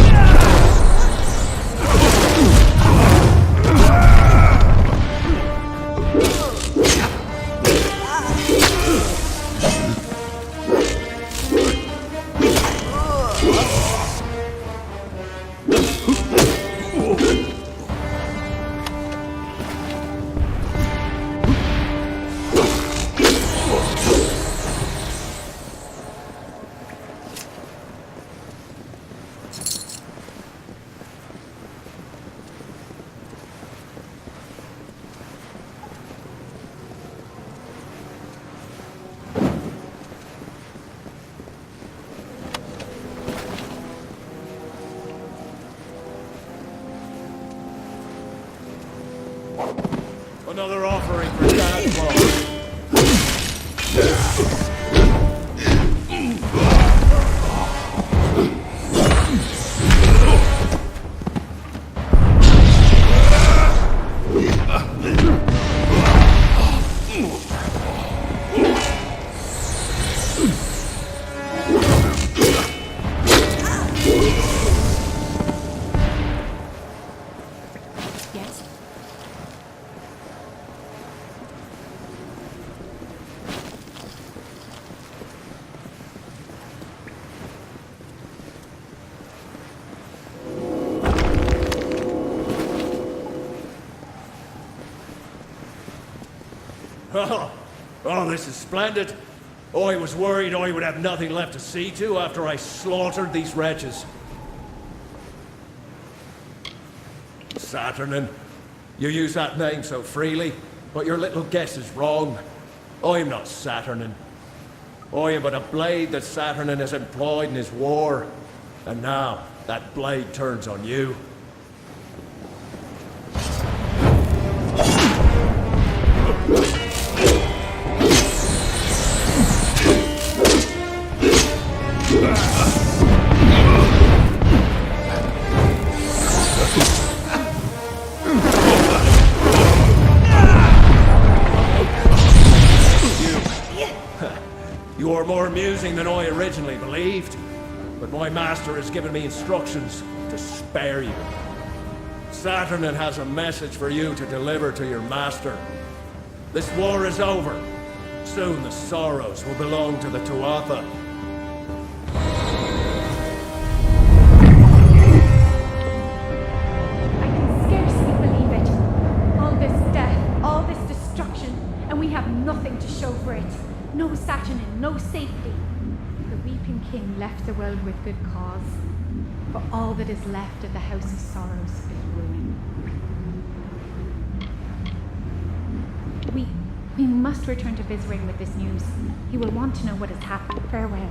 Another offering for Dad. yet. Oh, this is splendid. I was worried I would have nothing left to see to after I slaughtered these wretches. Saturnin, you use that name so freely, but your little guess is wrong. I am not Saturnin. I am but a blade that Saturnin has employed in his war. And now, that blade turns on you. You are more amusing than I originally believed, but my master has given me instructions to spare you. Saturnin has a message for you to deliver to your master. This war is over. Soon the sorrows will belong to the Tuatha. I can scarcely believe it. All this death, all this destruction, and we have nothing to show for it. No Saturnin, no safety. The Weeping King left the world with good cause. But all that is left of the House of Sorrows is ruin. We must return to Vizring with this news. He will want to know what has happened. Farewell.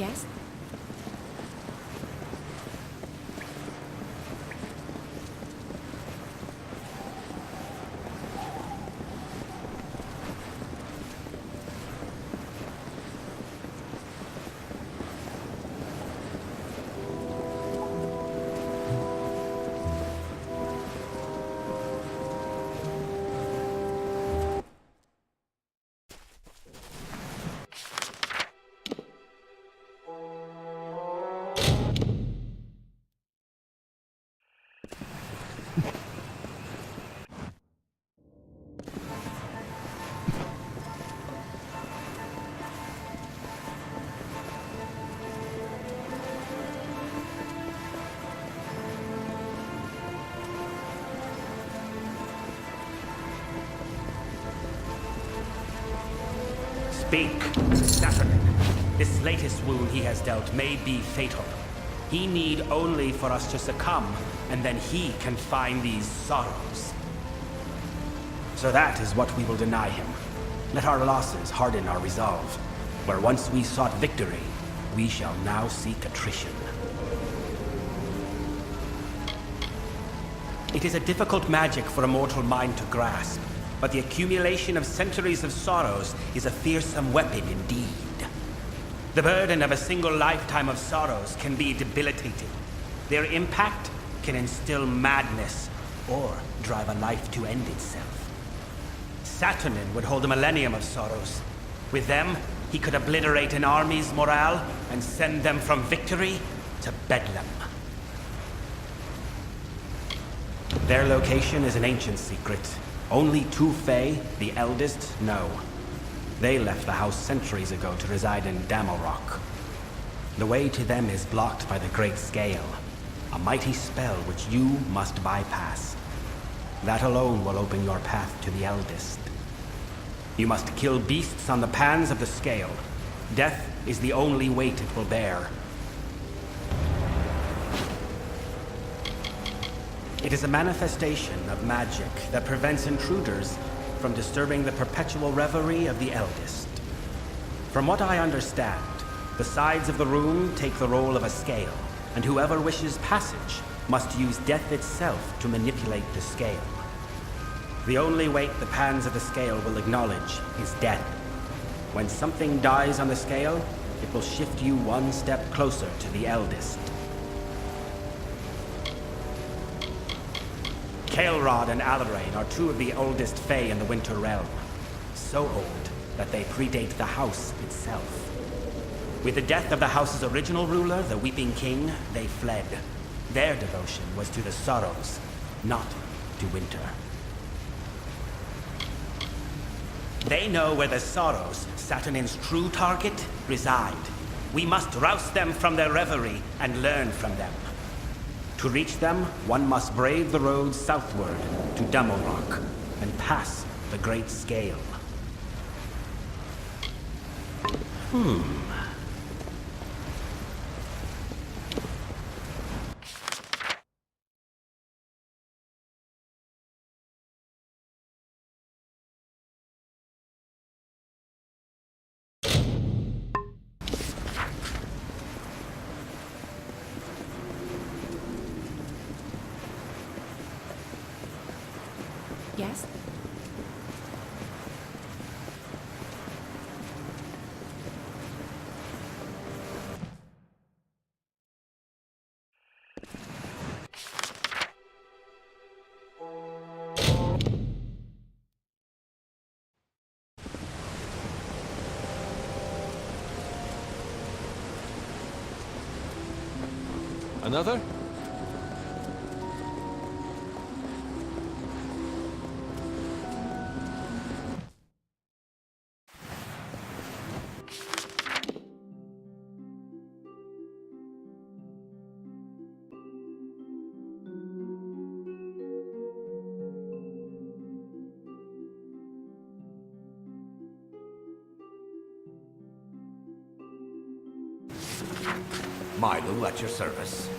Yes? Speak, Saturnin. This latest wound he has dealt may be fatal. He need only for us to succumb, and then he can find these sorrows. So that is what we will deny him. Let our losses harden our resolve. Where once we sought victory, we shall now seek attrition. It is a difficult magic for a mortal mind to grasp, but the accumulation of centuries of sorrows is a fearsome weapon indeed. The burden of a single lifetime of sorrows can be debilitating. Their impact can instill madness or drive a life to end itself. Saturnin would hold a millennium of sorrows. With them, he could obliterate an army's morale and send them from victory to bedlam. Their location is an ancient secret. Only two Fae, the eldest, know. They left the house centuries ago to reside in Amalur. The way to them is blocked by the Great Scale, a mighty spell which you must bypass. That alone will open your path to the eldest. You must kill beasts on the pans of the scale. Death is the only weight it will bear. It is a manifestation of magic that prevents intruders from disturbing the perpetual reverie of the eldest. From what I understand, the sides of the room take the role of a scale, and whoever wishes passage must use death itself to manipulate the scale. The only weight the pans of the scale will acknowledge is death. When something dies on the scale, it will shift you one step closer to the eldest. Kael'rod and Alarain are two of the oldest Fae in the Winter Realm. So old that they predate the house itself. With the death of the house's original ruler, the Weeping King, they fled. Their devotion was to the sorrows, not to winter. They know where the sorrows, Saturnin's true target, reside. We must rouse them from their reverie and learn from them. To reach them, one must brave the road southward to Amalur and pass the Great Scale. Yes? Another? Milo at your service.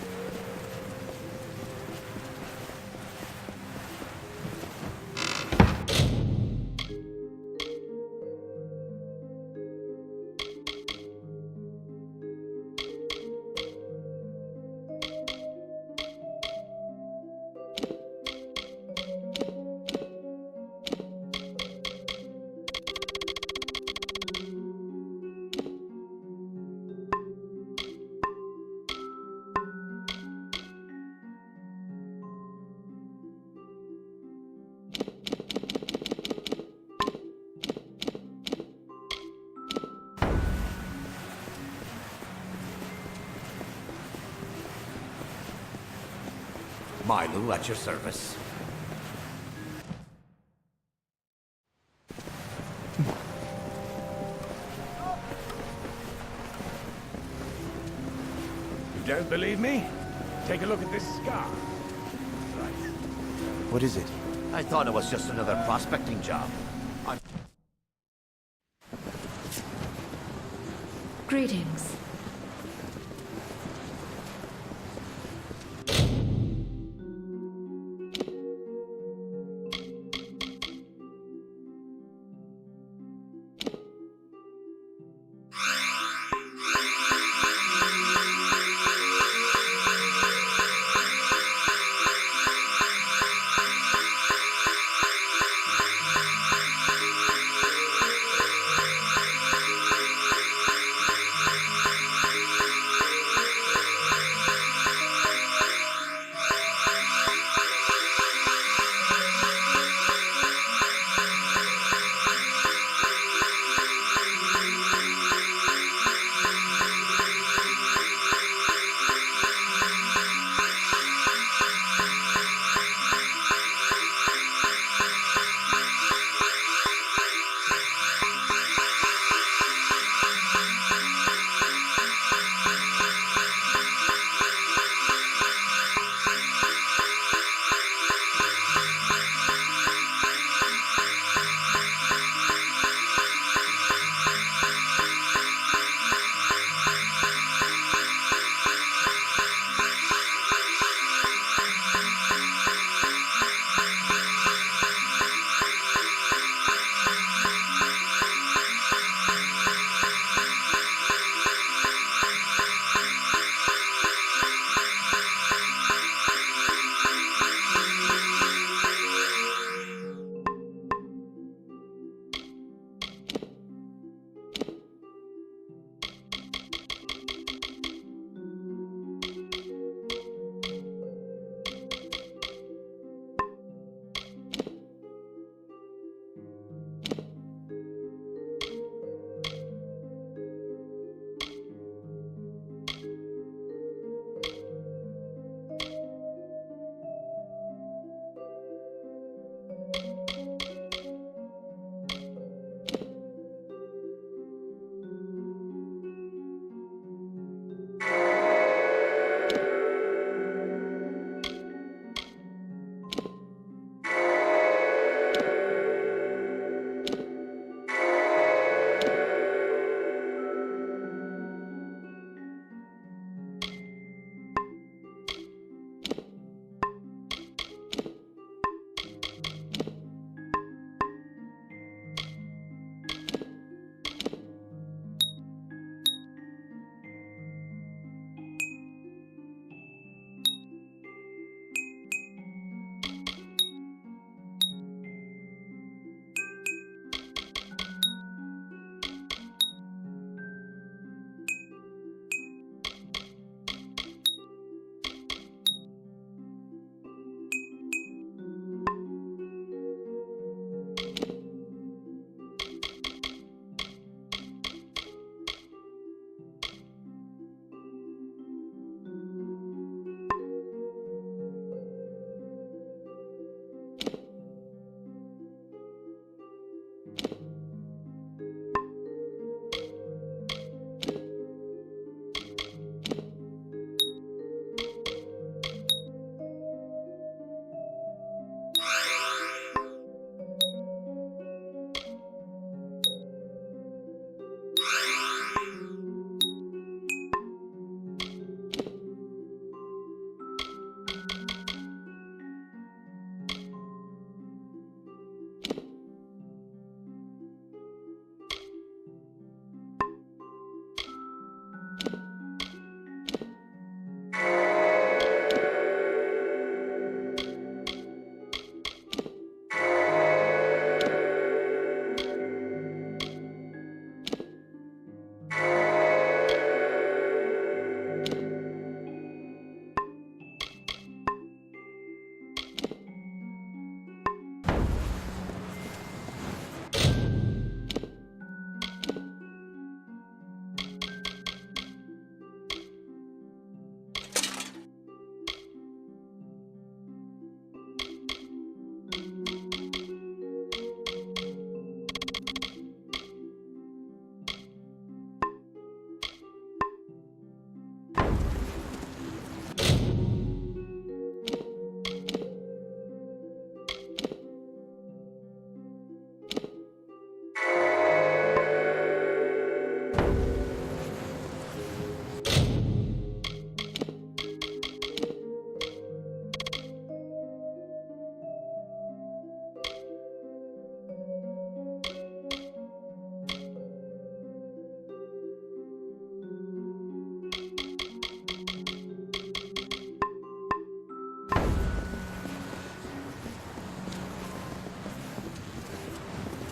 Milo at your service. You don't believe me? Take a look at this scar. What is it? I thought it was just another prospecting job. Greetings.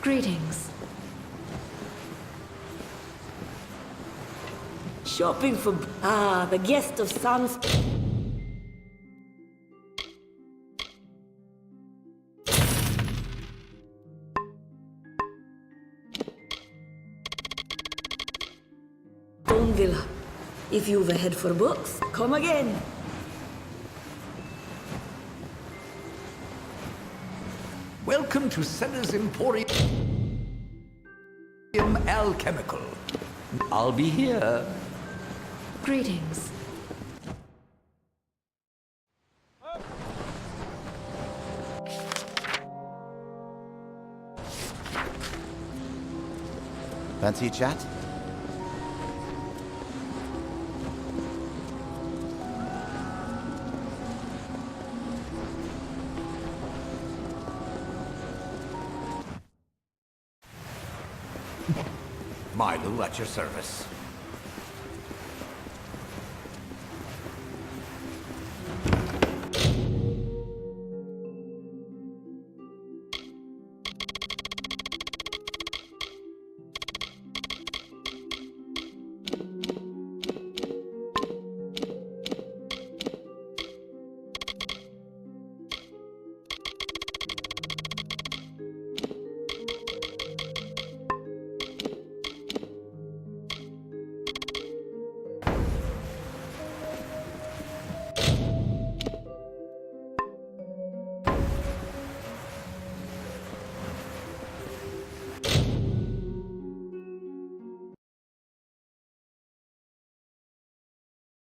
Greetings. Shopping for... Ah, the guest of Sans... Villa. If you've a head for books, come again. Welcome to Senna's Emporium Alchemical. I'll be here. Greetings. Fancy a chat? Milo at your service.